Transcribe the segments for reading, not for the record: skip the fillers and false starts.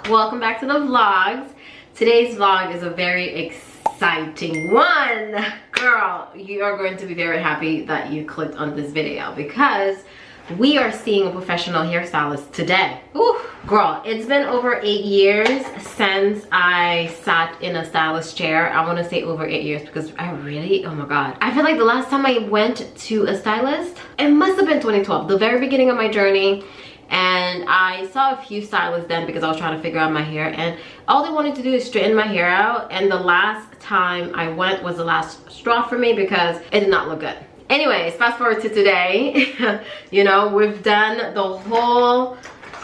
Welcome back to the vlogs. Today's vlog is a very exciting one. Girl, you are going to be very happy that you clicked on this video because we are seeing a professional hairstylist today. Ooh, girl, it's been over 8 years since I sat in a stylist chair. I want to say over 8 years because I really, oh my god, I feel like the last time I went to a stylist, it must have been 2012, the very beginning of my journey. And I saw a few stylists then because I was trying to figure out my hair, and all they wanted to do is straighten my hair out. And the last time I went was the last straw for me because it did not look good. Anyways, fast forward to today. You know, we've done the whole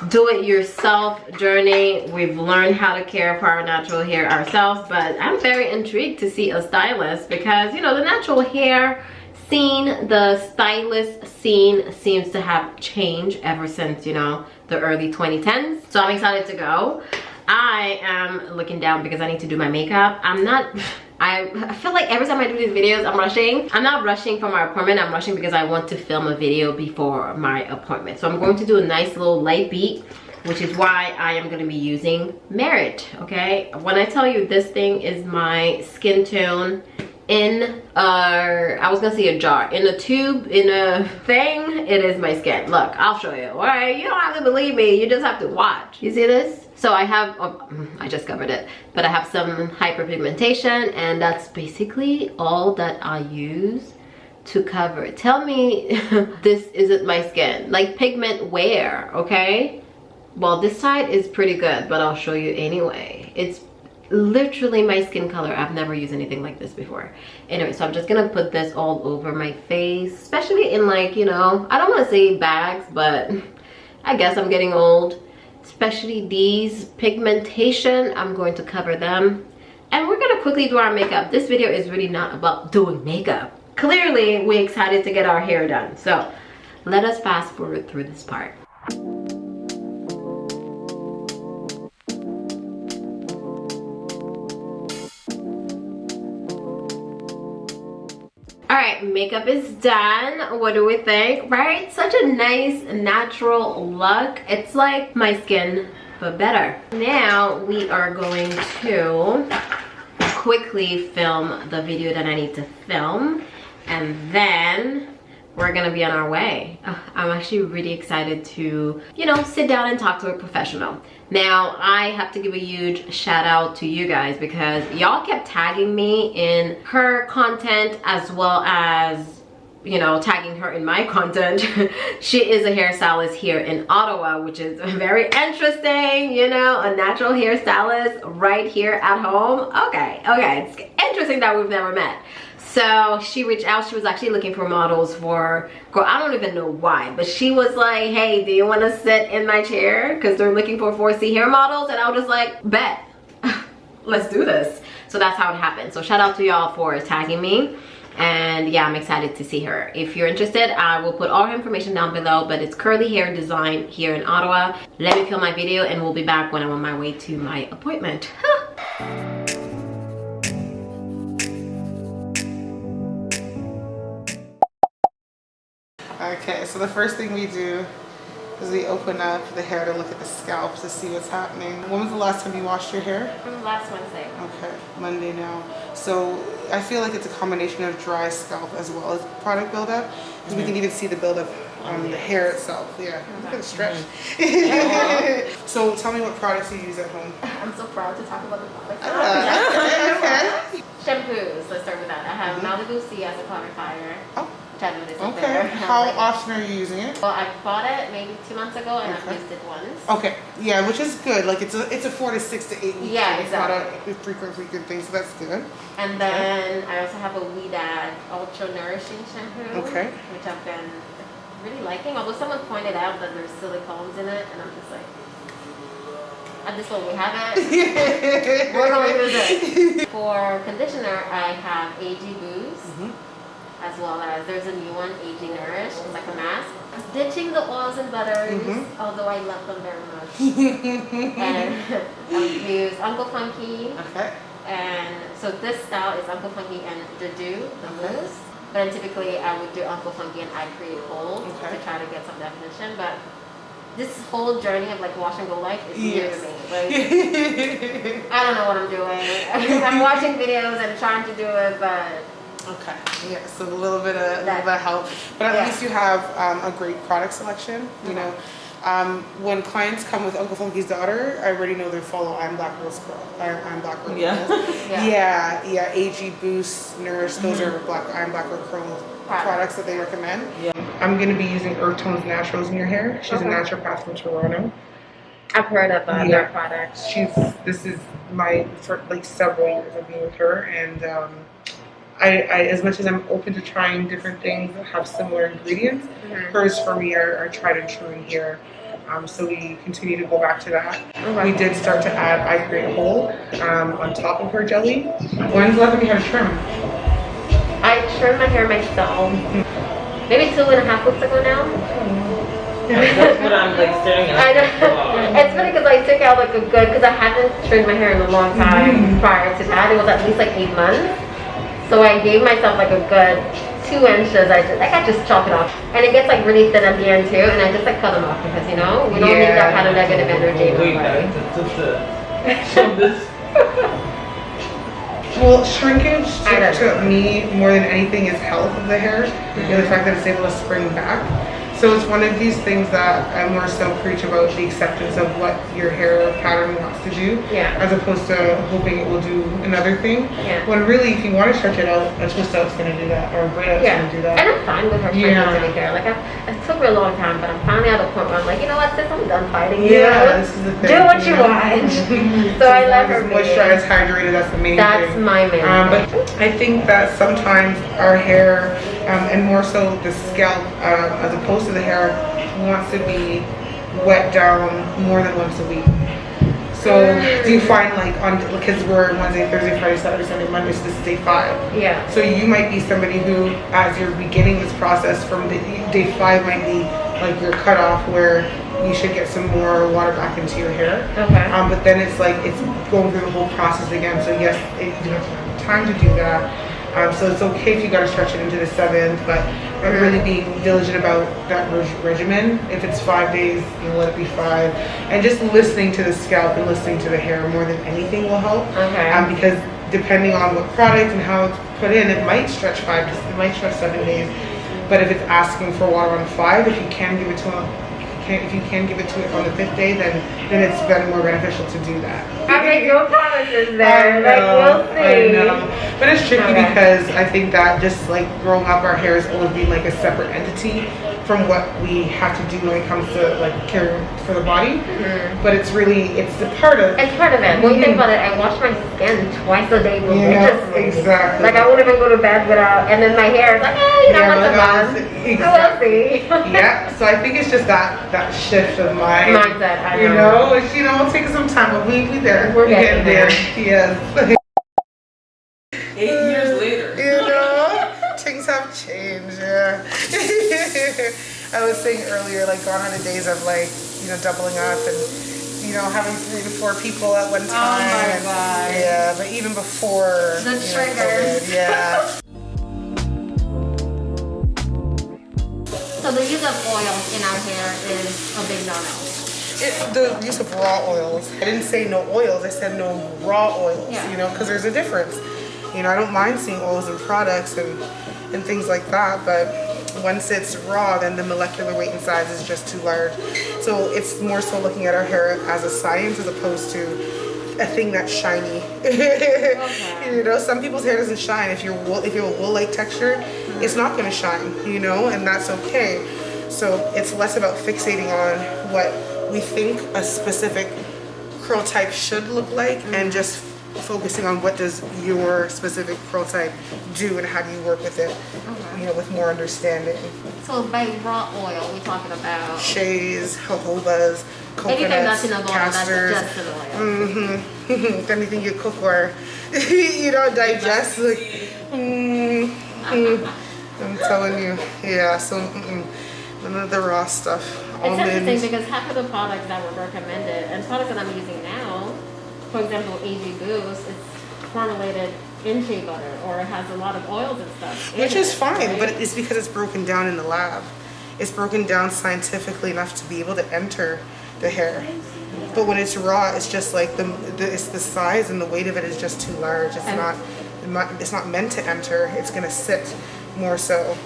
do-it-yourself journey. We've learned how to care for our natural hair ourselves, but I'm very intrigued to see a stylist because, you know, the natural hair scene, the stylist scene seems to have changed ever since, you know, the early 2010s. So I'm excited to go. I am looking down because I need to do my makeup. I feel like every time I do these videos, I'm rushing. I'm not rushing for my appointment. I'm rushing because I want to film a video before my appointment. So I'm going to do a nice little light beat, which is why I am going to be using Merit, okay? When I tell you this thing is my skin tone in I was gonna say a jar, in a tube, in a thing, it is my skin. Look, I'll show you. All right, you don't have to believe me, you just have to watch. You see this? So I have, oh, I just covered it, but I have some hyperpigmentation, and that's basically all that I use to cover it. Tell me this isn't my skin. Like, pigment where, okay? Well, this side is pretty good, but I'll show you anyway. It's literally my skin color. I've never used anything like this before. Anyway, so I'm just gonna put this all over my face, especially in, like, you know, I don't want to say bags, but I guess I'm getting old. Especially these pigmentation, I'm going to cover them, and we're gonna quickly do our makeup. This video is really not about doing makeup. Clearly we're excited to get our hair done, so let us fast forward through this part. Alright, makeup is done. What do we think? Right? Such a nice natural look. It's like my skin, but better. Now we are going to quickly film the video that I need to film, and then we're gonna be on our way. I'm actually really excited to, you know, sit down and talk to a professional. Now, I have to give a huge shout out to you guys because y'all kept tagging me in her content as well as, you know, tagging her in my content. She is a hairstylist here in Ottawa, which is very interesting, you know, a natural hairstylist right here at home. Okay, it's interesting that we've never met. So she reached out. She was actually looking for models for, girl, I don't even know why, but she was like, hey, do you want to sit in my chair? Because they're looking for 4C hair models. And I was just like, bet, let's do this. So that's how it happened. So shout out to y'all for tagging me. And yeah, I'm excited to see her. If you're interested, I will put all her information down below, but it's curly hair design here in Ottawa. Let me film my video and we'll be back when I'm on my way to my appointment. Okay, so the first thing we do is we open up the hair to look at the scalp to see what's happening. When was the last time you washed your hair? Last Wednesday. Okay, Monday now. So I feel like it's a combination of dry scalp as well as product buildup, because we can even see the buildup on the hair itself. Yeah, look at the stretch. So tell me what products you use at home. I'm so proud to talk about the products. Okay. Shampoos, let's start with that. I have Malibu C as a clarifier. Oh. Okay. How often are you using it? Well, I bought it maybe 2 months ago, and I've used it once. Okay. Yeah, which is good. Like it's a 4 to 6 to 8 weeks. Yeah, it's exactly. not a frequent thing, so that's good. And then I also have a Dad Ultra Nourishing Shampoo. Okay. Which I've been really liking. Although someone pointed out that there's silicones in it, and I'm just like, at this point we have it. We're going to use it. For conditioner, I have AG Boost. As well as there's a new one, AG Nourish. It's like a mask. Ditching the oils and butters, although I love them very much. And I've used Uncle Funky. Okay. And so this style is Uncle Funky and the Dew, the mousse. But then typically I would do Uncle Funky and I create hold to try to get some definition. But this whole journey of like wash and go life is new Yes. to me. Like, I don't know what I'm doing. I'm watching videos and trying to do it, but okay. Yeah. So a little bit of help, but at least you have a great product selection. You know, when clients come with Uncle Funky's daughter, I already know they follow I'm Black Rose Curl. I'm Black Rose. Yeah. AG Boost, Nourish. Those are I'm Black Rose Curl products that they recommend. Yeah. I'm going to be using Earthtones Naturals in your hair. She's a naturopath from Toronto. I've heard of their products. This is for like several years of being with her, and I as much as I'm open to trying different things that have similar ingredients, hers for me are tried and true in here. So we continue to go back to that. We did start to add I Create Whole on top of her jelly. When's the last time you had a trim? I trimmed my hair myself. Maybe 2.5 weeks ago now. That's what I'm like staring at. I know. It's funny because I took out like a good, because I hadn't trimmed my hair in a long time prior to that. It was at least like 8 months. So I gave myself like a good 2 inches. I just chop it off. And it gets like really thin at the end too. And I just like cut them off because, you know, we don't need that kind of negative energy. So this. Well, shrinkage to me more than anything is health of the hair, and the fact that it's able to spring back. So it's one of these things that I more so preach about, the acceptance of what your hair pattern wants to do, as opposed to hoping it will do another thing. When really, if you want to stretch it out, a twist out's going to do that, or a braid out's going to do that. And I'm fine with her trying to be fair. Like it took me a long time, but I'm finally at a point where I'm like, you know what, sis, I'm done fighting you. This is the thing. Do what you want. So I let her be. Moisturized, hydrated, that's the main thing. That's my main thing. But I think that sometimes our hair, and more so the scalp, as opposed to the hair, wants to be wet down more than once a week. So do you find like because we're Wednesday, Thursday, Friday, Saturday, Sunday, Monday, so this is day 5. So you might be somebody who, as you're beginning this process from day 5 might be like your cutoff where you should get some more water back into your hair. But then it's like it's going through the whole process again. So yes, you have to have time to do that. So it's okay if you got to stretch it into the 7th, but really being diligent about that regimen. If it's 5 days, you know, let it be 5. And just listening to the scalp and listening to the hair more than anything will help. Because depending on what product and how it's put in, it might stretch 5, it might stretch 7 days. But if it's asking for water on 5, if you can give it to them, if you can give it to it on the 5th day, then it's been more beneficial to do that. I make no promises there. We'll see. I know. But it's tricky because I think that just like growing up, our hair has always been like a separate entity from what we have to do when it comes to like caring for the body. But it's a part of it. When you think about it, I wash my skin twice a day religiously. Exactly. Like I won't even go to bed without, and then my hair is like, once a month. We'll see. So I think it's just that shift of mindset. You know, it'll take some time, but we there. We're getting there. Yes. 8 years later. You know, things have changed. Yeah. I was saying earlier, like gone are the days of like, doubling up and, having 3 to 4 people at one time. Oh my God. Yeah, but even before the triggers. COVID, yeah. So the use of oils in our hair is a big no-no. The use of raw oils. I didn't say no oils, I said no raw oils, because there's a difference. I don't mind seeing oils and products and things like that, but once it's raw, then the molecular weight and size is just too large. So it's more so looking at our hair as a science as opposed to a thing that's shiny. Some people's hair doesn't shine. If you're a wool-like texture, it's not going to shine, and that's okay. So it's less about fixating on what we think a specific curl type should look like and just focusing on what does your specific curl type do and how do you work with it, with more understanding. So by raw oil, we're talking about shays, jojobas, coconuts, castors, that's just an oil. Anything you cook or digest. I'm telling you, so none of the raw stuff. It's interesting because half of the products that were recommended and products that I'm using now, for example, AG Boost, it's formulated in shea butter or it has a lot of oils and stuff. Which is fine, but it's because it's broken down in the lab. it's broken down scientifically enough to be able to enter the hair. But when it's raw, it's just like it's the size and the weight of it is just too large. It's not meant to enter. It's gonna sit more so.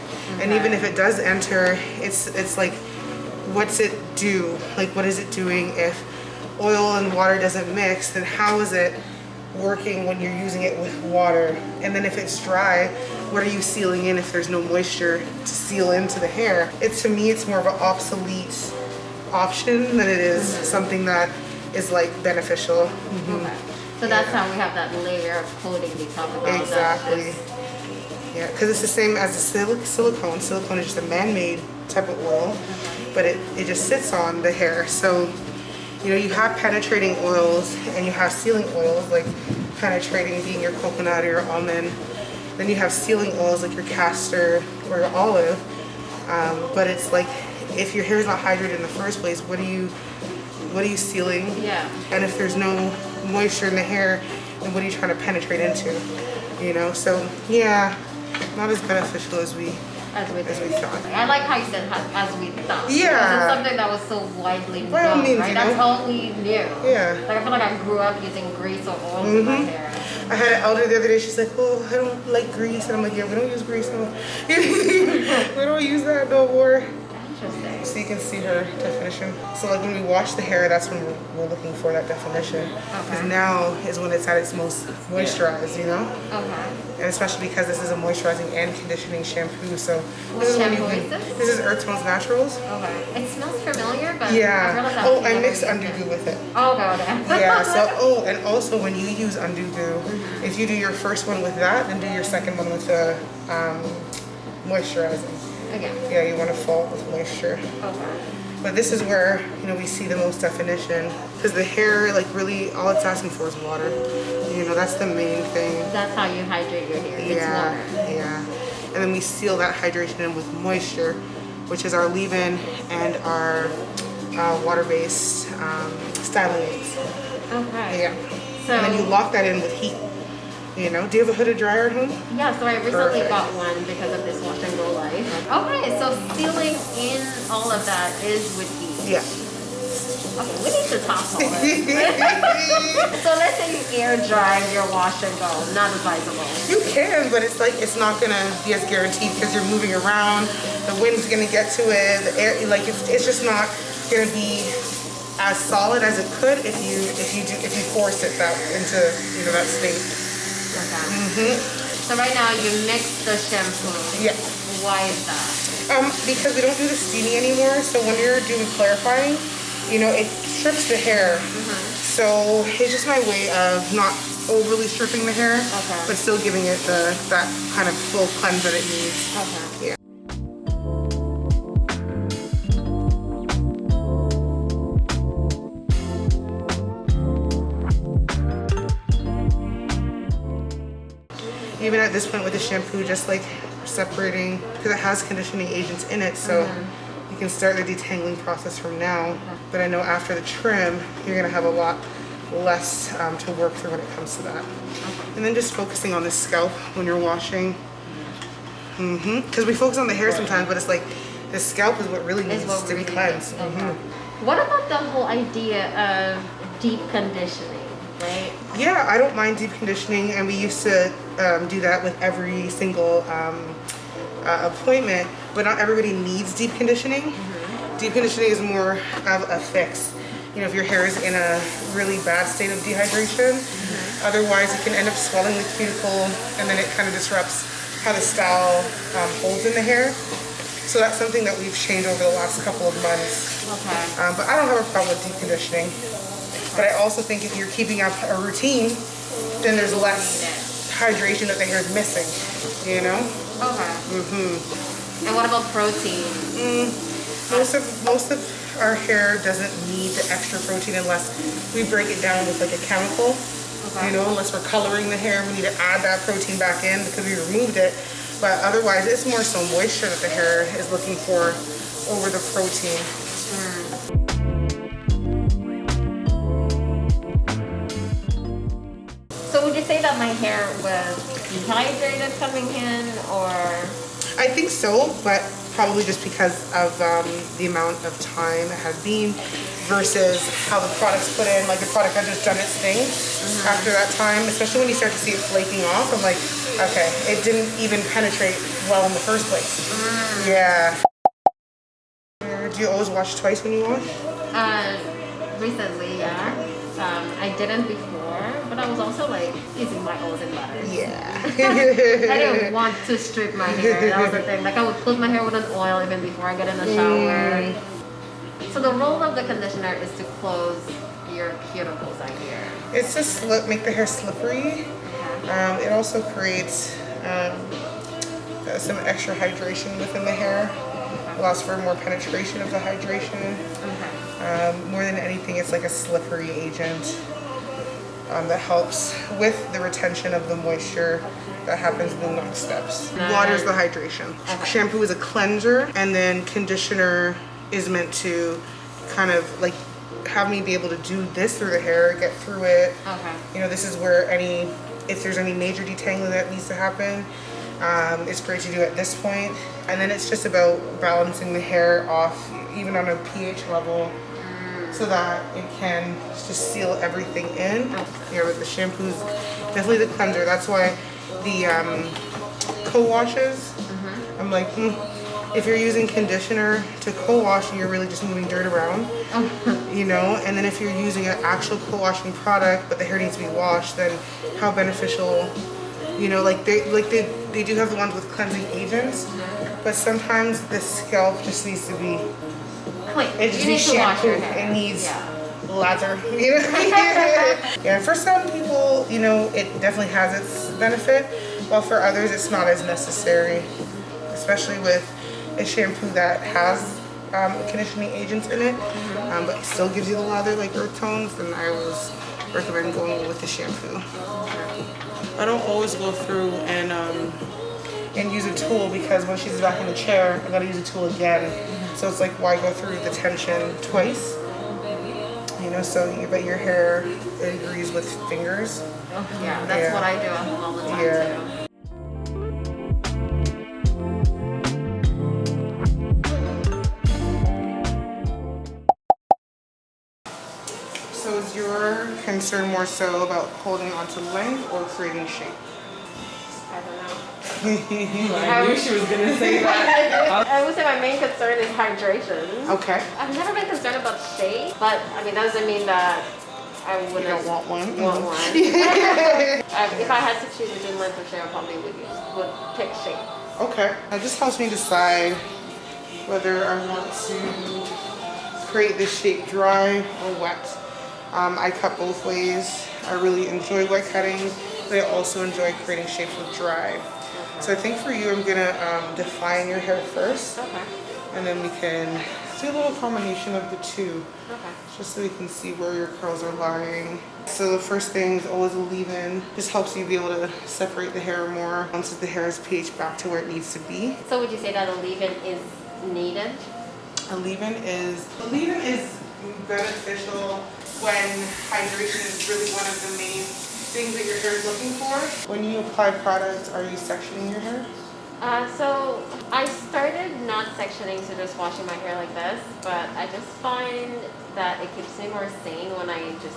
And even if it does enter, it's like, what's it do? Like, what is it doing if oil and water doesn't mix? Then how is it working when you're using it with water? And then if it's dry, what are you sealing in if there's no moisture to seal into the hair? To me, it's more of an obsolete option than it is something that is like beneficial. Okay. So that's how we have that layer of coating we talked about. Exactly. Yeah, because it's the same as the silicone. Silicone is just a man-made type of oil, but it just sits on the hair. So, you know, you have penetrating oils and you have sealing oils, like penetrating being your coconut or your almond. Then you have sealing oils like your castor or your olive. But it's like, if your hair is not hydrated in the first place, what are you sealing? Yeah. And if there's no moisture in the hair, then what are you trying to penetrate into? You know, so yeah, not as beneficial as we thought. I like how you said as we thought. Yeah. It's something that was so widely known, By all means, right? you That's know? all we knew. Yeah. Like I feel like I grew up using grease or oils in my hair. I had an elder the other day, she's like, oh, I don't like grease. And I'm like, yeah, we don't use grease no more. We don't use that no more. Interesting. So you can see her definition. So like when we wash the hair, that's when we're looking for that definition. Because now is when it's at its most moisturized, you know? Okay. And especially because this is a moisturizing and conditioning shampoo. So What shampoo is this? This is Earthtones Naturals. Okay. It smells familiar, but Yeah. I mixed Undo Goo with it. Oh, okay. Yeah, so, and also when you use Undo Goo, if you do your first one with that, then do your second one with the moisturizing. Okay. Yeah, you want to fall with moisture. Okay. But this is where, you know, we see the most definition. Because the hair, like really, all it's asking for is water. You know, that's the main thing. That's how you hydrate your hair. It's water. Yeah. And then we seal that hydration in with moisture, which is our leave-in and our water-based styling aids. Okay. Yeah. So, and then you lock that in with heat. You know, do you have a hooded dryer at home? Yeah, so I recently got one because of this wash and go life. Okay, so sealing in all of that is with heat. Yeah. Okay, we need to talk all this. So let's say you air dry your wash and go, not advisable. You can, but it's like, it's not gonna be as guaranteed because you're moving around, the wind's gonna get to it, the air, like it's just not gonna be as solid as it could if you force it that into, you know, that state. Okay. So right now you mix the shampoo. Yeah. Why is that? Because we don't do the steaming anymore. So when you're doing clarifying, you know, it strips the hair. So it's just my way of not overly stripping the hair, but still giving it that kind of full cleanse that it needs. Okay. Yeah. Even at this point with the shampoo, just like separating, because it has conditioning agents in it, so you can start the detangling process from now. But I know after the trim, you're gonna have a lot less to work through when it comes to that. And then just focusing on the scalp when you're washing. Because we focus on the hair sometimes, but it's like the scalp is what really needs to be cleansed. What about the whole idea of deep conditioning? Right? Yeah, I don't mind deep conditioning, and we used to do that with every single appointment, but not everybody needs deep conditioning. Deep conditioning is more of a fix. You know, if your hair is in a really bad state of dehydration, otherwise it can end up swelling the cuticle, and then it kind of disrupts how the style holds in the hair. So that's something that we've changed over the last couple of months. But I don't have a problem with deep conditioning. But I also think if you're keeping up a routine, then there's less hydration that the hair is missing, you know? And what about protein? Most of our hair doesn't need the extra protein unless we break it down with like a chemical. You know, unless we're coloring the hair, we need to add that protein back in because we removed it. But otherwise, it's more so moisture that the hair is looking for over the protein. So would you say that my hair was dehydrated coming in, or? I think so, but probably just because of the amount of time it has been versus how the product's put in. Like the product had just done its thing after that time, especially when you start to see it flaking off. I'm like, okay, it didn't even penetrate well in the first place. Yeah. Do you always wash twice when you wash? Recently, yeah. I didn't before, but I was also like using my oils and butters. Yeah. I didn't want to strip my hair. That was the thing. Like I would put my hair with an oil even before I get in the shower. So the role of the conditioner is to close your cuticles, I hear. It's to make the hair slippery. Okay. It also creates some extra hydration within the hair. Allows for more penetration of the hydration. Okay. More than anything, it's like a slippery agent that helps with the retention of the moisture that happens in the next steps. Water is the hydration. Okay. Shampoo is a cleanser, and then conditioner is meant to kind of like have me be able to do this through the hair, get through it. Okay. You know, this is where if there's any major detangling that needs to happen, it's great to do at this point. And then it's just about balancing the hair off, even on a pH level, so that it can just seal everything in. Yeah, but the shampoo's definitely the cleanser. That's why the co-washes, I'm like, if you're using conditioner to co-wash, you're really just moving dirt around, you know? And then if you're using an actual co-washing product, but the hair needs to be washed, then how beneficial, you know, like they do have the ones with cleansing agents, but sometimes the scalp just needs to be Clean. it just You need needs to wash shampoo. your hair. It needs lather, you know? Yeah, for some people, you know, it definitely has its benefit, while for others it's not as necessary, especially with a shampoo that has conditioning agents in it, but it still gives you the lather like Earthtones, then I always recommend going with the shampoo. I don't always go through and use a tool, because when she's back in the chair, I gotta use a tool again. So it's like, why go through the tension twice? You know, so you bet your hair agrees with fingers. Yeah, that's what I do all the time too. So is your concern more so about holding on to length or creating shape? I don't know. I knew she was gonna say that. I would say my main concern is hydration. Okay. I've never been concerned about shape, but I mean, that doesn't mean that I wouldn't You don't want one? want one. If I had to choose between length or shape, I probably would pick shape. Okay. That just helps me decide whether I want to create this shape dry or wet. I cut both ways. I really enjoy wet cutting, but I also enjoy creating shapes with dry. So I think for you, I'm gonna define your hair first, and then we can do a little combination of the two, just so we can see where your curls are lying. So the first thing is always a leave-in. Just helps you be able to separate the hair more once the hair is pH back to where it needs to be. So would you say that a leave-in is needed? A leave-in is beneficial when hydration is really one of the main things that your hair is looking for. When you apply products, are you sectioning your hair? So I started not sectioning, so just washing my hair like this, but I just find that it keeps me more sane when I just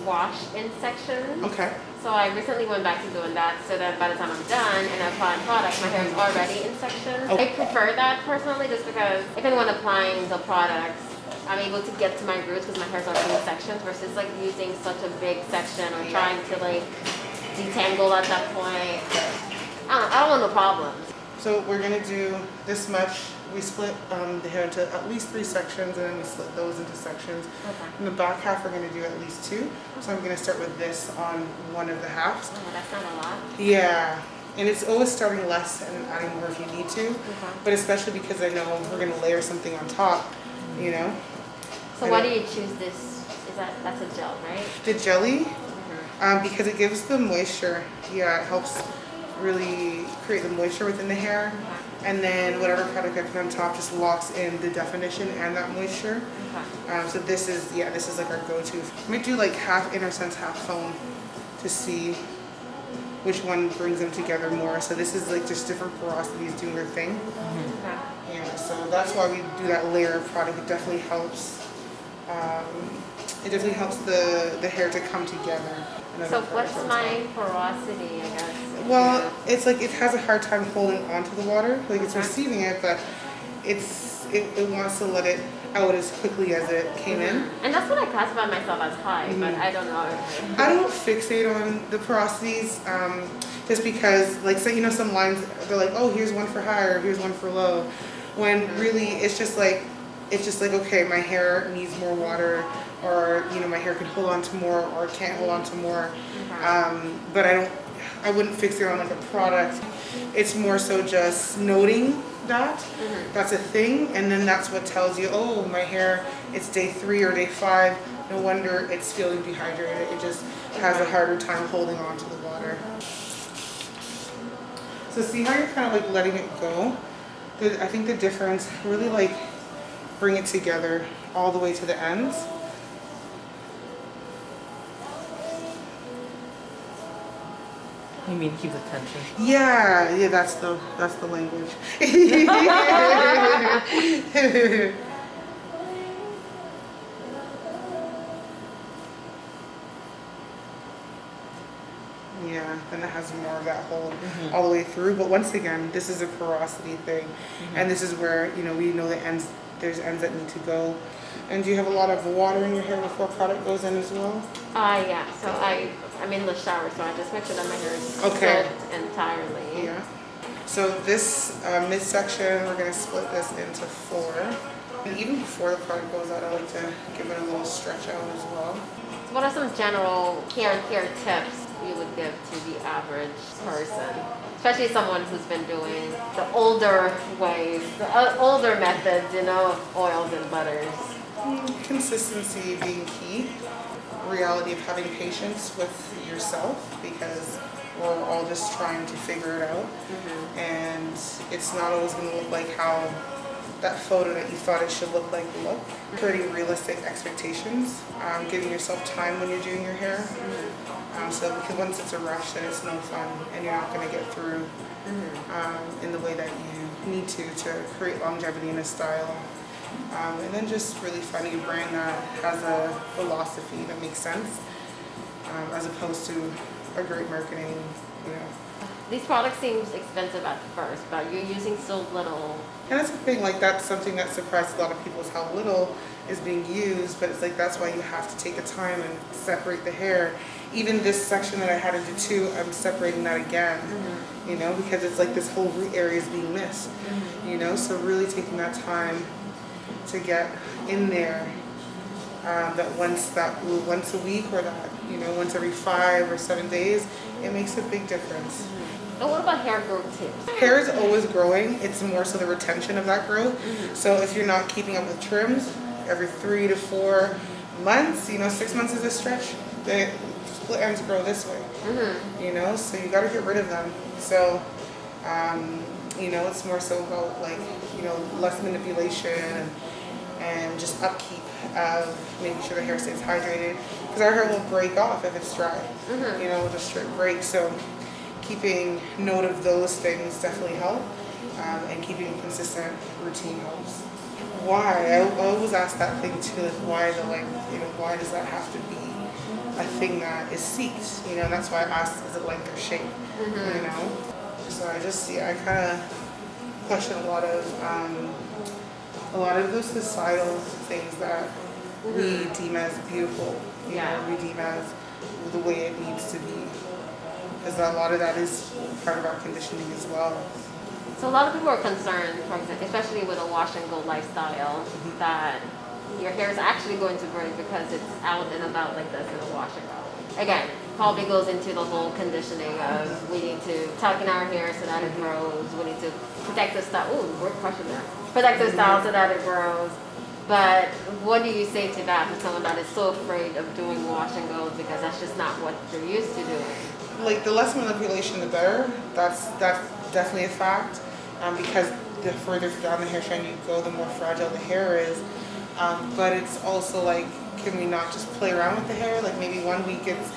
wash in sections. Okay. So I recently went back to doing that, so that by the time I'm done and I apply products, my hair is already in sections. Okay. I prefer that personally, just because even when applying the products, I'm able to get to my roots because my hair's already in sections, versus like using such a big section or trying to like detangle at that point. I don't want no problems. So we're gonna do this much. We split the hair into at least 3 sections, and then we split those into sections. In the back half, we're gonna do at least 2. So I'm gonna start with this on one of the halves. Oh, that's not a lot. Yeah. And it's always starting less and adding more if you need to. But especially because I know we're gonna layer something on top, you know? So why do you choose this? That's a gel, right? The jelly, because it gives the moisture. Yeah, it helps really create the moisture within the hair. And then whatever product I put on top just locks in the definition and that moisture. So this is like our go-to. I'm gonna do like half Innersense, half foam to see which one brings them together more. So this is like just different porosities doing their thing. Yeah, so that's why we do that layer of product. It definitely helps. It definitely helps the hair to come together. So what's my porosity, I guess? Well, it's like it has a hard time holding onto the water. Like it's receiving it, but it wants to let it out as quickly as it came in. And that's what I classify myself as high, but I don't know. I don't fixate on the porosities, just because, like, so, you know, some lines they're like, oh, here's one for high or here's one for low, when really it's just like okay, my hair needs more water, or you know, my hair can hold on to more or it can't hold on to more. But I wouldn't fixate on like a product. It's more so just noting that that's a thing, and then that's what tells you, oh, my hair, it's day 3 or day 5, no wonder it's feeling dehydrated. It just has a harder time holding on to the water. So see how you're kind of like letting it go? I think the difference, really like bring it together all the way to the ends. You mean keep the tension? Yeah, that's the language. Yeah, then it has more of that hold all the way through. But once again, this is a porosity thing, and this is where, you know, we know the ends. There's ends that need to go. And do you have a lot of water in your hair before product goes in as well? Yeah. So I'm in the shower, so I just make sure that my hair is soaked entirely. Yeah. So this midsection, we're going to split this into 4. And even before the product goes out, I like to give it a little stretch out as well. So what are some general hair care tips you would give to the average person, especially someone who's been doing the older ways, the older methods, you know, of oils and butters? Consistency being key. Reality of having patience with yourself, because we're all just trying to figure it out, and it's not always going to look like how that photo that you thought it should look like look. Creating realistic expectations, giving yourself time when you're doing your hair. So because once it's a rush, then it's no fun, and you're not going to get through in the way that you need to create longevity in a style. And then just really finding a brand that has a philosophy that makes sense, as opposed to a great marketing, you know. These products seem expensive at first, but you're using so little. And that's the thing, like that's something that surprised a lot of people, is how little is being used, but it's like that's why you have to take the time and separate the hair. Even this section that I had to do too, I'm separating that again, you know, because it's like this whole root area is being missed, you know, so really taking that time to get in there, that once a week, or that, you know, once every 5 or 7 days, it makes a big difference. And what about hair growth tips? Hair is always growing. It's more so the retention of that growth. So if you're not keeping up with trims every 3 to 4 months, you know, 6 months is a stretch, the split ends grow this way, you know, so you got to get rid of them. So, you know, it's more so about, like, you know, less manipulation and just upkeep of making sure the hair stays hydrated, because our hair will break off if it's dry, you know, it'll just straight break. So keeping note of those things definitely help, and keeping a consistent routine helps. Why? I always ask that thing too, like why the length, you know, why does that have to be a thing that is seeked, you know, and that's why I asked, is it length or shape, you know? So I kind of question a lot of those societal things that we deem as beautiful, you know, we deem as the way it needs to be. Because a lot of that is part of our conditioning as well. So a lot of people are concerned, for example, especially with a wash and go lifestyle, that your hair is actually going to break because it's out and about like this in a wash and go. Again, probably goes into the whole conditioning of we need to tuck in our hair so that it grows. We need to protect the style. Ooh, we're crushing that. Protect the style so that it grows. But what do you say to that for someone that is so afraid of doing wash and goes because that's just not what they're used to doing? Like the less manipulation, the better. That's definitely a fact. Because the further down the hair strand you go, the more fragile the hair is. But it's also like, can we not just play around with the hair? Like maybe 1 week it's,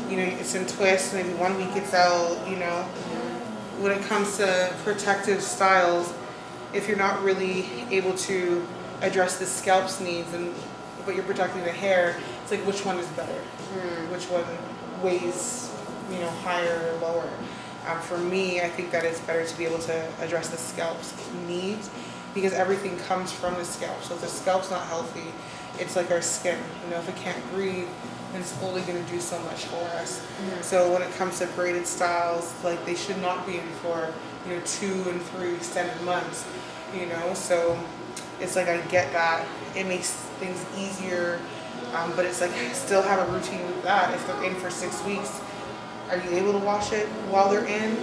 you know, it's in twists, maybe 1 week it's out, you know. When it comes to protective styles, if you're not really able to address the scalp's needs but you're protecting the hair, it's like which one is better? Which one weighs, higher or lower? For me, I think that it's better to be able to address the scalp's needs because everything comes from the scalp. So if the scalp's not healthy, it's like our skin. If it can't breathe, then it's only going to do so much for us. So when it comes to braided styles, like they should not be in for 2 and 3 extended months. So it's like I get that it makes things easier, but it's like I still have a routine with that. If they're in for 6 weeks, are you able to wash it while they're in?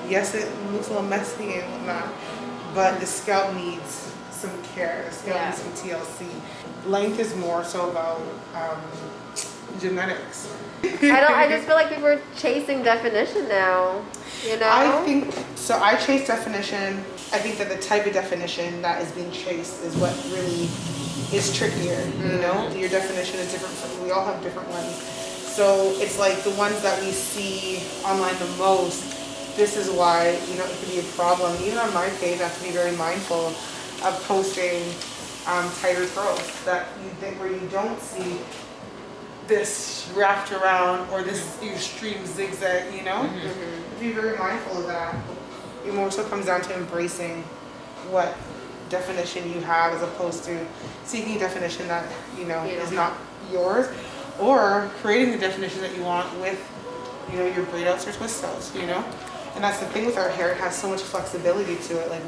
Yes, it looks a little messy and whatnot, but the scalp needs some care. The scalp needs some TLC. Length is more so about genetics. I just feel like people are chasing definition now. I think so. I chase definition. I think that the type of definition that is being chased is what really is trickier. Your definition is different. We all have different ones. So it's like the ones that we see online the most. This is why it can be a problem. Even on my page, I have to be very mindful of posting tighter curls where you don't see this wrapped around or this extreme zigzag. Be very mindful of that. It more so comes down to embracing what definition you have as opposed to seeking a definition that is not yours, or creating the definition that you want with your braid outs or twist outs. And that's the thing with our hair, it has so much flexibility to it. Like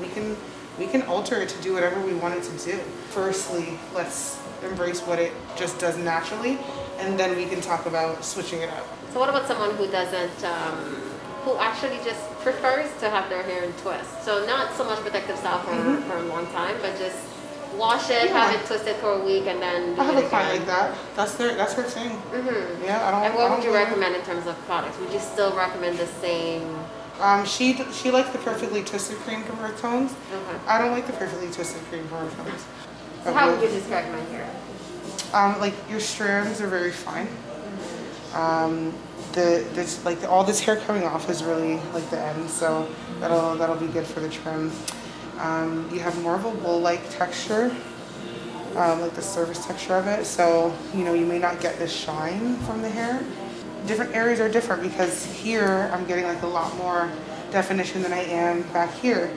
we can alter it to do whatever we want it to do. Firstly, let's embrace what it just does naturally, and then we can talk about switching it up. So what about someone who doesn't, who actually just prefers to have their hair in twists? So not so much protective style for a long time, but just wash it, have it twisted for a week, and then I have a client like that. That's her thing. Yeah, I don't. And what would you recommend in terms of products? Would you still recommend the same? She likes the perfectly twisted cream from Earthtones. Okay. I don't like the perfectly twisted cream from Earthtones. So how would you describe my hair? Like your strands are very fine. All this hair coming off is really like the end, so that'll be good for the trim. You have more of a wool-like texture, like the surface texture of it. So you may not get this shine from the hair. Different areas are different because here I'm getting like a lot more definition than I am back here.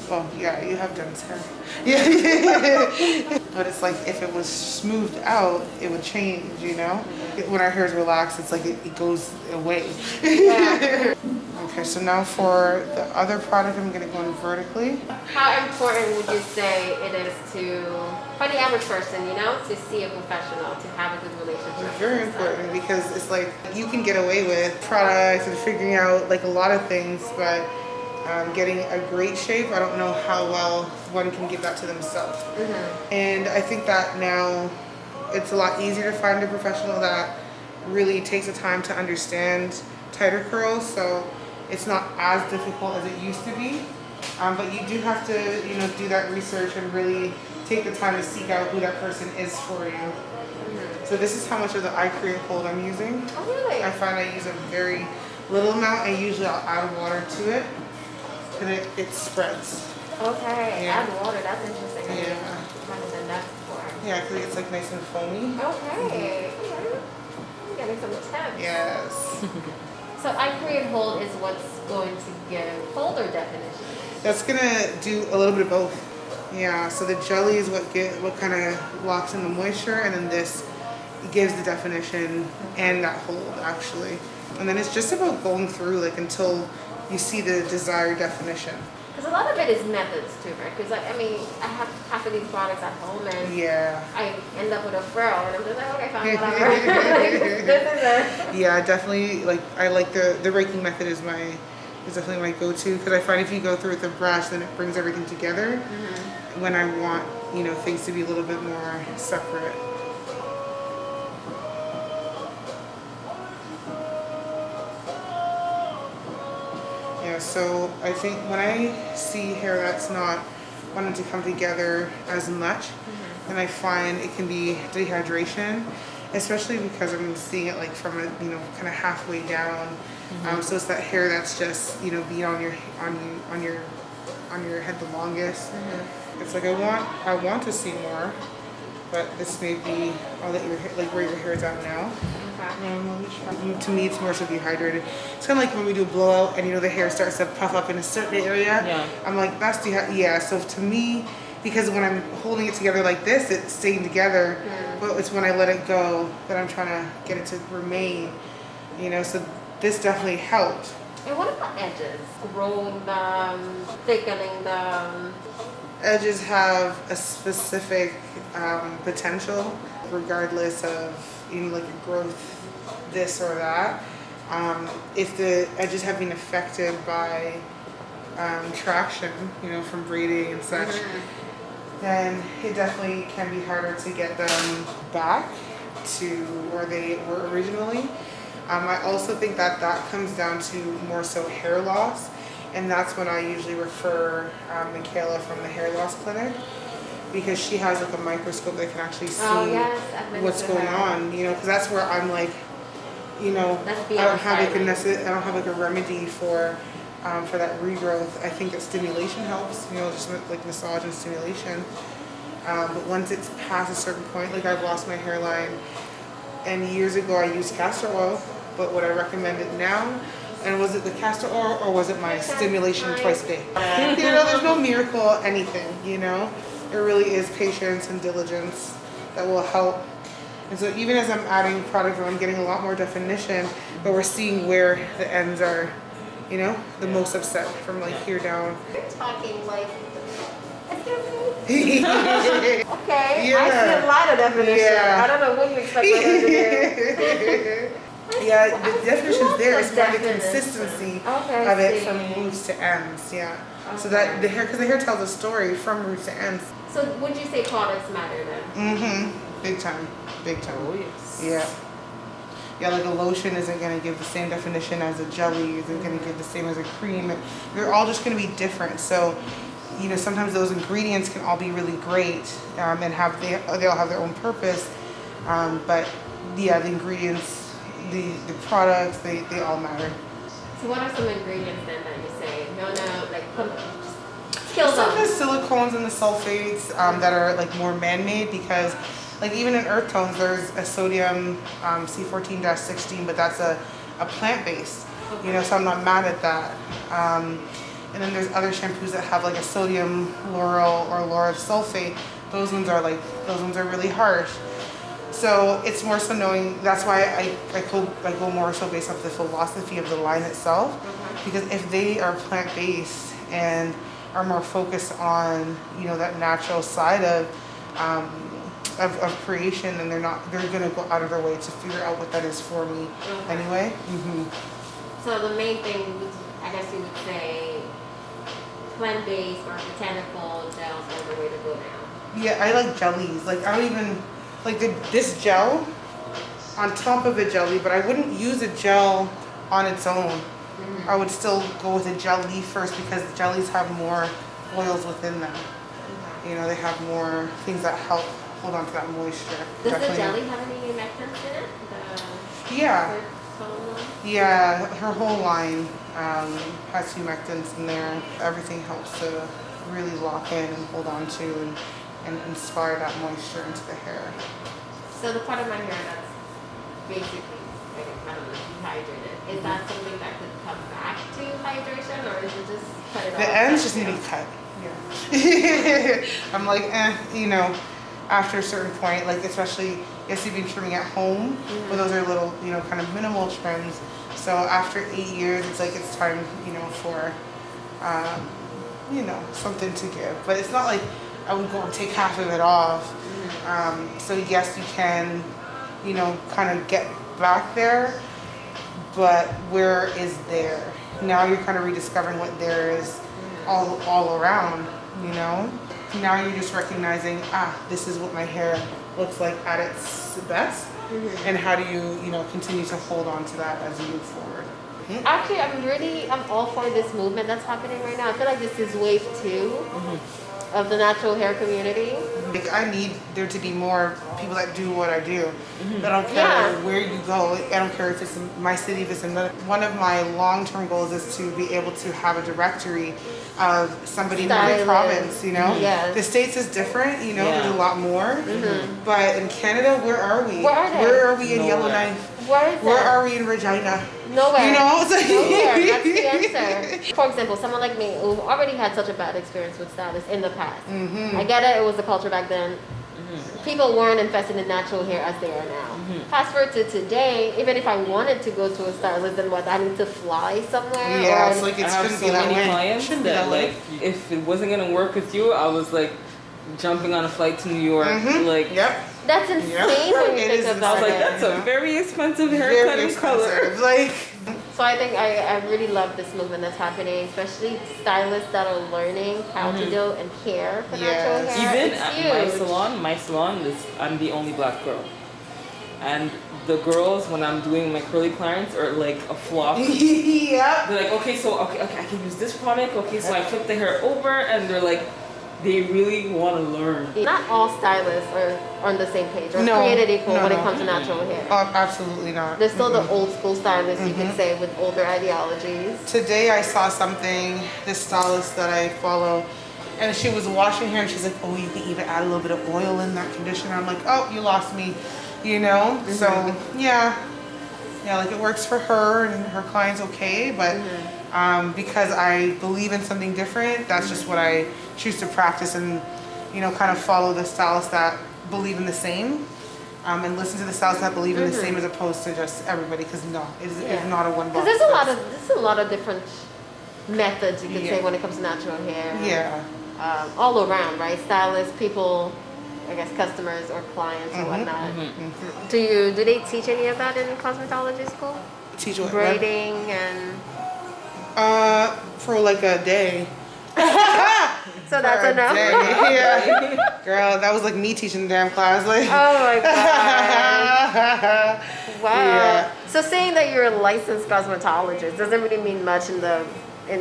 Well, yeah, you have dense hair. Yeah. But it's like if it was smoothed out, it would change, When our hair is relaxed, it's like it goes away. Yeah. Okay, so now for the other product, I'm going to go in vertically. How important would you say it is for the average person, to see a professional, to have a good relationship? It's very important because it's like you can get away with products and figuring out like a lot of things, but getting a great shape, I don't know how well one can give that to themselves. And I think that now it's a lot easier to find a professional that really takes the time to understand tighter curls, so it's not as difficult as it used to be. But you do have to, do that research and really take the time to seek out who that person is for you. So this is how much of the eye cream hold I'm using. Oh, really? I find I use a very little amount, and usually I'll add water to it, and it spreads. Okay, Yeah. add water, that's interesting. Yeah. I haven't done that before. Yeah, because it's like nice and foamy. Okay. I'm getting some tips. Yes. So eye cream hold is what's going to give holder definition. That's gonna do a little bit of both. Yeah, so the jelly is what kind of locks in the moisture, and then this gives the definition and that hold actually. And then it's just about going through until you see the desired definition. Because a lot of it is methods too, right? Because I have half of these products at home, and yeah, I end up with a furl, and I'm just like, okay, fine, whatever. This is yeah, definitely. I like the Raking Method is definitely my go-to, because I find if you go through with a brush, then it brings everything together. When I want things to be a little bit more separate. Yeah, so I think when I see hair that's not wanting to come together as much, then I find it can be dehydration, especially because I'm seeing it from a kind of halfway down. So it's that hair that's just being on your on your head the longest. It's like I want to see more, but this may be all that your hair, like where your hair is at now. To me, it's more so dehydrated. It's kind of like when we do a blowout and the hair starts to puff up in a certain area. Yeah. I'm like, that's yeah. So to me, because when I'm holding it together like this, it's staying together. But it's when I let it go that I'm trying to get it to remain. So this definitely helped. And what about edges? Growing them, thickening them. Edges have a specific potential, regardless of like a growth, this or that. If the edges have been affected by traction, from braiding and such, then it definitely can be harder to get them back to where they were originally. I also think that comes down to more so hair loss, and that's when I usually refer Michaela from the hair loss clinic, because she has like a microscope that can actually see what's going on, because that's where I'm like, I don't have like a remedy for that regrowth. I think that stimulation helps, just like massage and stimulation. But once it's past a certain point, like I've lost my hairline, and years ago I used castor oil, but would I recommend it now? And was it the castor oil or was it my stimulation twice a day? There's no miracle anything, It really is patience and diligence that will help. And so even as I'm adding product, I'm getting a lot more definition, but we're seeing where the ends are, the most upset from like here down. You're talking like, Okay. yeah. I see a lot of definition. Yeah. I don't know what you expect me to do. Yeah, the definition's there. It's about the consistency of it from roots to ends. Yeah. Okay. So that because the hair tells a story from roots to ends. So would you say products matter then? Big time. Oh yes. Yeah. Yeah, like a lotion isn't going to give the same definition as a jelly. Isn't going to give the same as a cream. They're all just going to be different. So, sometimes those ingredients can all be really great and they all have their own purpose. But yeah, the ingredients. The products, they all matter. So what are some ingredients then that you say, kill them? Some of the silicones and the sulfates that are like more man-made, because like even in Earthtones there's a sodium C14-16, but that's a plant-based, so I'm not mad at that. And then there's other shampoos that have like a sodium lauryl or lauryl sulfate. Those ones are really harsh. So it's more so knowing, that's why I go more so based off the philosophy of the line itself, because if they are plant-based and are more focused on, that natural side of creation, and they're going to go out of their way to figure out what that is for me anyway. So the main thing, I guess you would say, plant-based or botanical gels are the way to go now. Yeah, I like jellies. Like I don't even... Like this gel on top of a jelly, but I wouldn't use a gel on its own. I would still go with a jelly first, because the jellies have more oils within them. They have more things that help hold on to that moisture. Does the jelly have any humectants in it? Yeah. Her whole line has humectants in there. Everything helps to really lock in and hold on to and inspire that moisture into the hair. So the part of my hair that's basically, dehydrated, is that something that could come back to hydration, or is it just cut it off? The ends just need to be cut. Yeah. I'm like, after a certain point, like especially, yes, you've been trimming at home, but those are little, kind of minimal trims. So after 8 years, it's like it's time, for, something to give. But it's not like I would go and take half of it off. So yes, you can, kind of get back there, but where is there? Now you're kind of rediscovering what there is all around, Now you're just recognizing, this is what my hair looks like at its best, and how do you, continue to hold on to that as you move forward. Actually, I'm all for this movement that's happening right now. I feel like this is wave 2. of the natural hair community. Like, I need there to be more people that do what I do. I don't care where you go. I don't care if it's in my city, if it's in another. One of my long-term goals is to be able to have a directory of somebody in every province, you know? Yes. The States is different, you know, there's a lot more. But in Canada, where are we? Where are they? Where are we in Yellowknife? Where are we in Regina? Nowhere. You know? Nowhere. That's the answer. For example, someone like me who already had such a bad experience with stylists in the past. I get it. It was the culture back then. People weren't invested in natural hair as they are now. Fast forward to today, even if I wanted to go to a stylist, then what? I need to fly somewhere? Yeah, it's like it I have shouldn't so be that many way. clients that like, if it wasn't gonna work with you, I was like jumping on a flight to New York. Like, That's insane when you think about I was like, it. that's a very expensive haircut and color. Like, So I think I really love this movement that's happening, especially stylists that are learning how to do and care for natural hair. Even It's at huge. my salon, I'm the only black girl. And the girls, when I'm doing my curly clients, are like a flock. They're like, okay, I can use this product. Okay, so I flip the hair over, and they're like, they really want to learn. Not all stylists are on the same page or created equal when it comes to natural hair. Absolutely not. There's still the old school stylists, you could say, with older ideologies. Today I saw something, this stylist that I follow, and she was washing hair, and she's like, oh, you can even add a little bit of oil in that conditioner. I'm like, oh, you lost me, you know? So, yeah, like it works for her and her client's okay, but because I believe in something different, that's just what I choose to practice and, you know, kind of follow the stylists that believe in the same. And listen to the stylists that believe in the same as opposed to just everybody, because no, it's not a one box. Because there's a lot of different methods you could say when it comes to natural hair. All around, right? Stylists, people, I guess customers or clients or whatnot. Do they teach any of that in cosmetology school? Teach what? Braiding and for like a day. So that's enough. Yeah. Girl, that was like me teaching the damn class. Like, oh my god. Wow. Yeah. So saying that you're a licensed cosmetologist doesn't really mean much in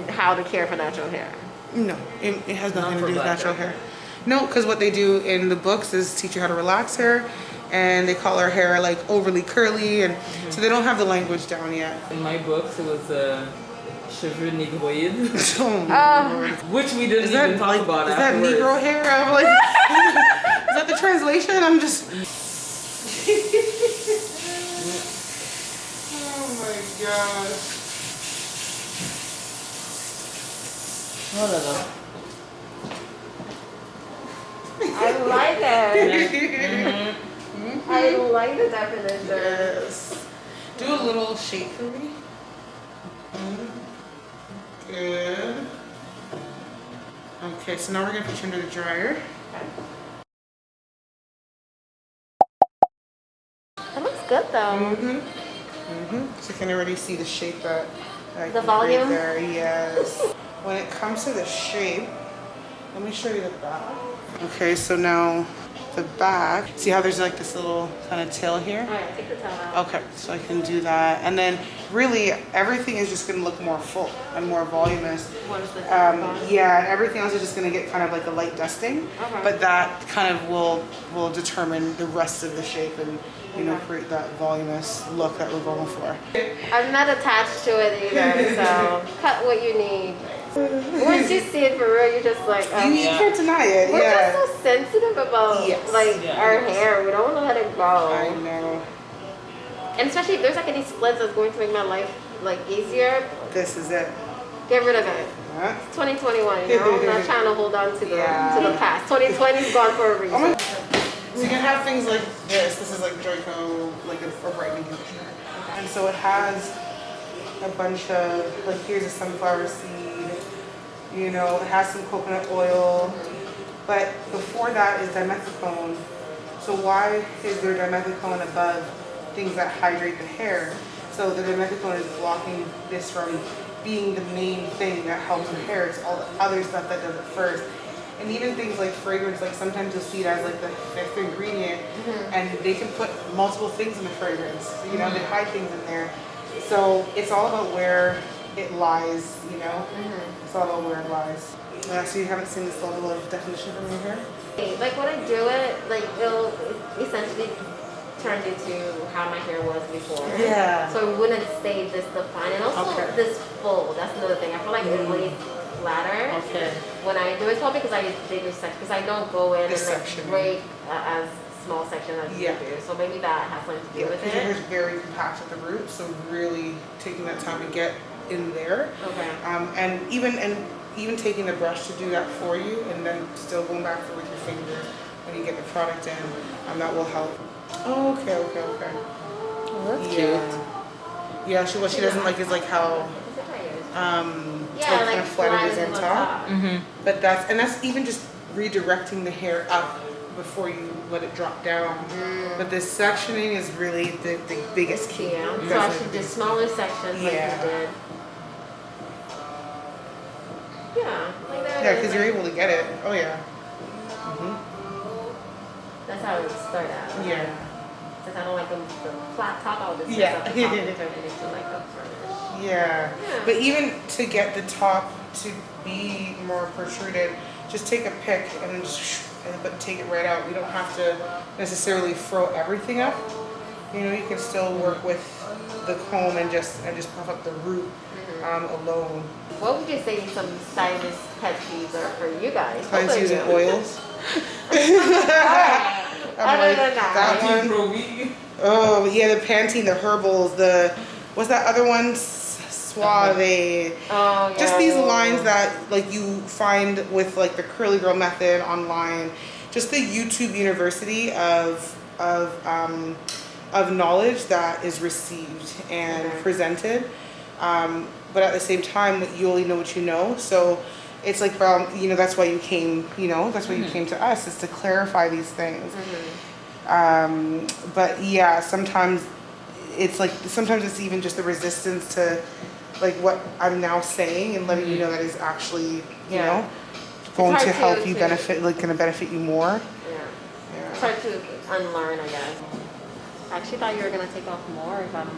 how to care for natural hair. No, it has nothing to do with natural hair. No, because what they do in the books is teach you how to relax hair, and they call our hair like overly curly, and so they don't have the language down yet. In my books, it was cheveux négroïdes, which we didn't even talk about Is afterwards. that Negro hair? I'm like, is that the translation? I'm just. Oh my gosh. Whatever. I like it. I like the definition. Yes. Do a little shake for me. Good. Okay, so now we're gonna put you under the dryer. That looks good though. So you can already see the shape that I The can volume? create there. Yes. When it comes to the shape, let me show you the back. Okay, so now the back. See how there's like this little kind of tail here? All right, take the tail out. Okay, so I can do that. And then really everything is just gonna look more full and more voluminous. What is the Yeah, and everything else is just gonna get kind of like a light dusting. Okay. But that kind of will determine the rest of the shape and, you know, create that voluminous look that we're going for. I'm not attached to it either, so cut what you need. Once you see it for real, you're just like, oh. You can't deny it. We're just so sensitive about our hair. We don't want to let it go. I know. And especially if there's like any splits that's going to make my life like easier, This is it. get rid of it. Huh? It's 2021, you know? I'm not trying to hold on to the past. 2020's gone for a reason. Oh my God. So you can have things like this. This is like Joico, like a brightening conditioner. And so it has a bunch of, like here's a sunflower seed, you know, it has some coconut oil. But before that is dimethicone. So why is there dimethicone above things that hydrate the hair? So the dimethicone is blocking this from being the main thing that helps the hair. It's all the other stuff that does it first. And even things like fragrance, like sometimes you'll see it as like the fifth ingredient, and they can put multiple things in the fragrance. You know, they hide things in there. So it's all about where it lies, you know? It's all over where it lies. So you haven't seen this level of definition from your hair? Like when I do it, like it'll essentially turn into how my hair was before. Yeah. So it wouldn't stay this defined. And also this full, that's another thing. I feel like it lays flatter when I do it. It's probably because I do section, because I don't go in and like break as small section as you do. So maybe that has something to do with it. Your hair's very compact at the root, so really taking that time to get in there. Okay. And even taking the brush to do that for you, and then still going back with your fingers when you get the product in, that will help. Oh, okay. Oh, that's cute. Yeah, what she doesn't like is like how like kind of flat it is on top. But that's even just redirecting the hair up before you let it drop down. But this sectioning is really the biggest key. Yeah. So I should do smaller sections like you did. Yeah, like that. Yeah, because you're able to get it. Oh yeah. That's how it would start out. Yeah. Since I don't like the flat top, I'll just turn it into like a furnish. Yeah. But even to get the top to be more protruded, just take a pick and then just but take it right out. You don't have to necessarily throw everything up. You know, you can still work with the comb and just puff up the root alone. What would you say some stylist pet peeves are for you guys? Clients using oils. That one. Oh yeah, the Pantene, the herbals, what's that other one? Suave. Oh yeah. Just these lines that like you find with like the Curly Girl method online. Just the YouTube university of knowledge that is received and presented. But at the same time, you only know what you know. So it's like, well, you know, that's why you came, you know, that's why you came to us, is to clarify these things. But yeah, sometimes it's even just the resistance to like what I'm now saying and letting you know that is actually, you know, going to help you benefit, like going to benefit you more. Yeah. Try to unlearn, I guess. I actually thought you were going to take off more if I'm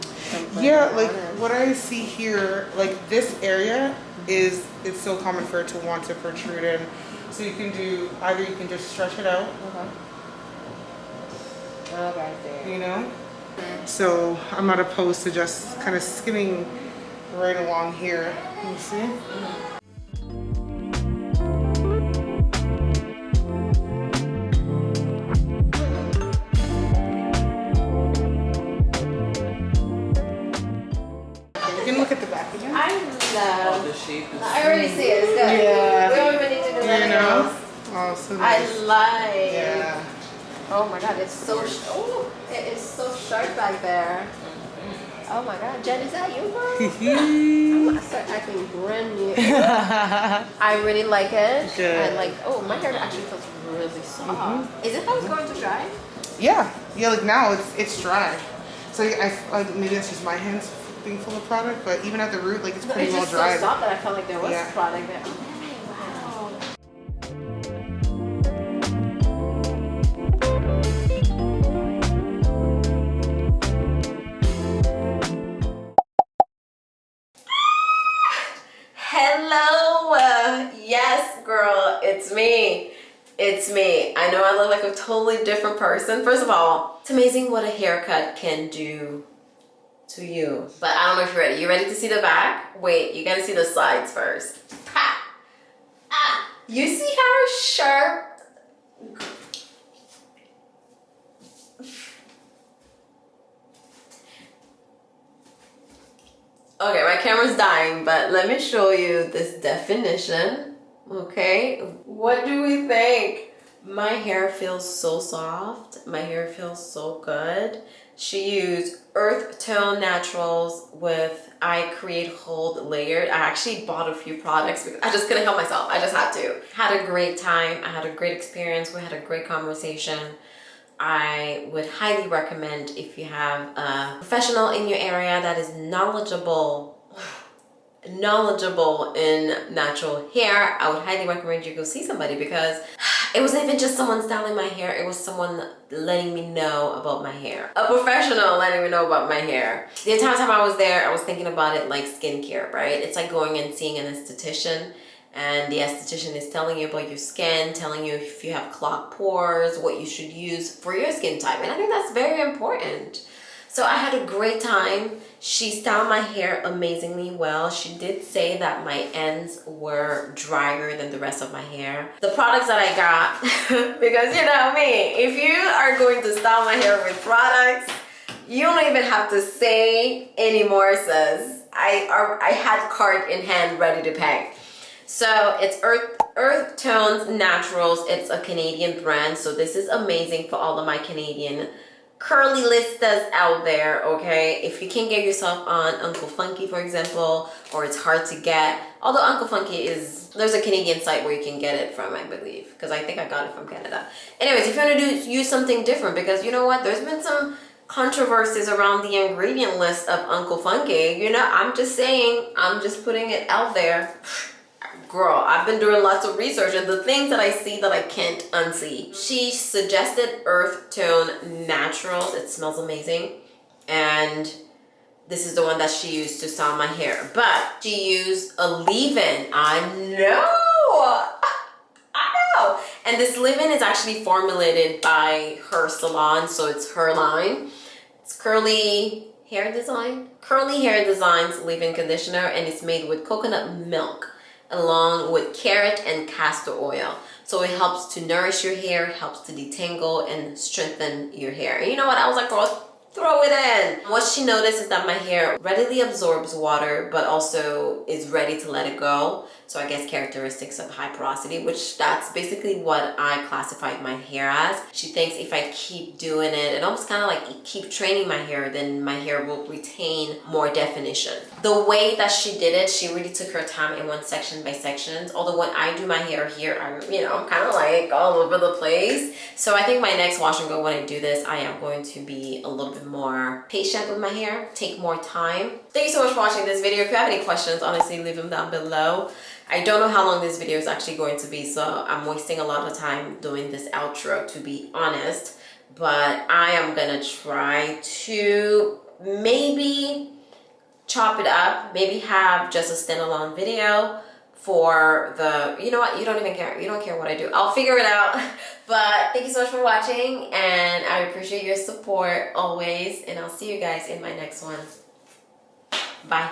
like what I see here, like this area it's so common for it to want to protrude in. So you can do, either you can just stretch it out. You know? So I'm not opposed to just kind of skimming right along here. You see? Look at the back again. I love the shape. I already see it. It's good. Yeah. We don't even need to do anything else. Oh, so nice. I like. Yeah. Oh my God, it's so it is so sharp back there. Oh my God, Jen, is that you, bro? I'm gonna start acting brand new. I really like it. Good. And like, oh, my hair actually feels really soft. Is it how it's going to dry? Yeah. Like now it's dry. So maybe that's just my hands being full of product, but even at the root, like it's pretty well dried. It's just so soft that I felt like there was product there. Wow. Hello, yes, girl, it's me. It's me. I know I look like a totally different person. First of all, it's amazing what a haircut can do to you. But I don't know if you're ready. You ready to see the back? Wait, you gotta see the sides first. Ha! Ah! You see how sharp? Okay, my camera's dying, but let me show you this definition. Okay, what do we think? My hair feels so soft. My hair feels so good. She used Earthtones Naturals with I Create Hold Layered. I actually bought a few products because I just couldn't help myself. I just had to. Had a great time. I had a great experience. We had a great conversation. I would highly recommend, if you have a professional in your area that is knowledgeable in natural hair, I would highly recommend you go see somebody, because It wasn't even just someone styling my hair, it was someone letting me know about my hair. A professional letting me know about my hair. The entire time I was there, I was thinking about it like skincare, right? It's like going and seeing an esthetician, and the esthetician is telling you about your skin, telling you if you have clogged pores, what you should use for your skin type. And I think that's very important. So I had a great time. She styled my hair amazingly well. She did say that my ends were drier than the rest of my hair. The products that I got, because you know me, if you are going to style my hair with products, you don't even have to say anymore, sis. I had card in hand ready to pay. So it's Earthtones Naturals. It's a Canadian brand. So this is amazing for all of my Canadian curly listas out there, okay? If you can't get yourself on Uncle Funky, for example, or it's hard to get, although Uncle Funky there's a Canadian site where you can get it from, I believe, because I think I got it from Canada. Anyways, if you want to use something different, because you know what, there's been some controversies around the ingredient list of Uncle Funky. You know, I'm just saying, I'm just putting it out there. Girl, I've been doing lots of research, and the things that I see that I can't unsee. She suggested Earthtones Naturals. It smells amazing. And this is the one that she used to style my hair. But she used a leave-in. I know. And this leave-in is actually formulated by her salon, so it's her line. It's Curly Hair Designs leave-in conditioner, and it's made with coconut milk along with carrot and castor oil. So it helps to nourish your hair, helps to detangle and strengthen your hair. And you know what? I was like, girl, throw it in. What she noticed is that my hair readily absorbs water, but also is ready to let it go. So I guess characteristics of high porosity, which that's basically what I classified my hair as. She thinks if I keep doing it and almost kind of like keep training my hair, then my hair will retain more definition. The way that she did it, she really took her time and went section by sections. Although when I do my hair here, I'm kind of like all over the place. So I think my next wash and go, when I do this, I am going to be a little bit more patient with my hair, take more time. Thank you so much for watching this video. If you have any questions, honestly, leave them down below. I don't know how long this video is actually going to be, so I'm wasting a lot of time doing this outro, to be honest. But I am gonna try to maybe chop it up, maybe have just a standalone video for the, you know what, you don't even care, you don't care what I do, I'll figure it out. But thank you so much for watching, and I appreciate your support always, and I'll see you guys in my next one. Bye.